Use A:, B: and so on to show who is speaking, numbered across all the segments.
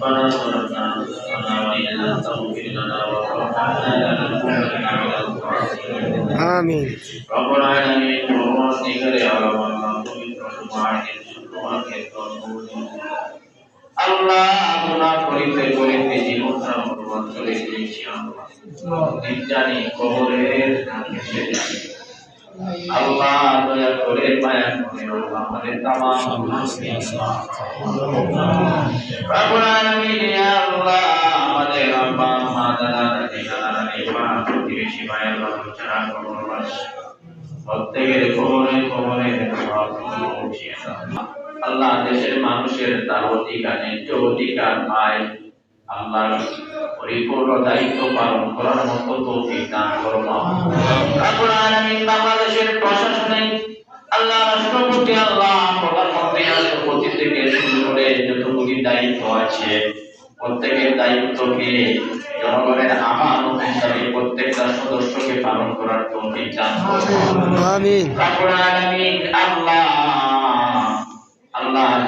A: ربنا ظلمنا أنفسنا وإن لم تغفر لنا وترحمنا لنكونن من الخاسرين
B: آمين
A: رب العالمين পরমাত্মার আলামিন পবিত্র তোমাকে তোমাকে আল্লাহ গুনাহ করিতে করিতে জীবনটা বরবাদ করে দিয়েছি আল্লাহ জানি কবরের কাছে জানি আল্লাহ দয়া করে মায়া করে আমাদের তামাম রব্বুল আলামিন ইয়া আল্লাহ আমাদের আব্বা মা দাদা দাদি নানা নানি মা প্রতিবেশী ভাইয়ের বাচ্চারা কবরবাস প্রত্যেকের কবরে কবরে পৌঁছিয়ে দাও আল্লাহ দেশের মানুষের তার অধিকার ন্যায্য অধিকার পায় আল্লাহ পরিপূর্ণ দায়িত্ব পালন করার মতো তৌফিক দান করো রব্বুল আলামিন বাংলাদেশের প্রশাসনে আল্লাহ রাষ্ট্রপতি আল্লাহ প্রধানমন্ত্রী রাষ্ট্রপতি থেকে শুরু করে যতগুলি দায়িত্ব আছে প্রত্যেকের দায়িত্বকে জনগণের আমানত হিসাবে প্রত্যেকটা সদস্যকে পালন করার তৌফিক দান করো
B: আমিন
A: রব্বুল আলামিন আল্লাহ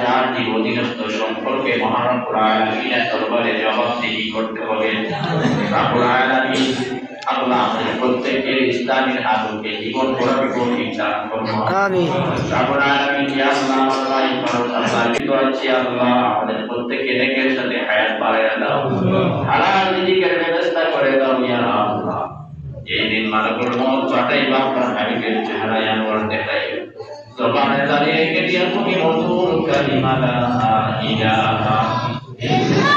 A: যার অধীনস্থ সম্পর্কে মহান রব্বুল আলামিনের দরবারে জবাবদিহি করতে হবে রব্বুল আলামিন আল্লাহ আমাদের প্রত্যেকের ইসলামের আলোকে জীবন গড়ার তৌফিক দান করুন
B: আমিন
A: রব্বুল আলামিন ইয়া আল্লাহ আল্লাহ আল্লাহ আমাদের প্রত্যেককে নেকের সাথে হায়াত বাড়ায় দাও হালাল রিজিকের ব্যবস্থা করে দাও ইয়া আল্লাহ এই দিন মালাকুল মউত পাঠাইবা আপনার হাবিবের চেহারা আনওয়ার দেখাই জবানে দাঁড়িয়ে কে দিয়া তুমি মধুর কালিমা লা ইলাহা ইল্লাল্লাহ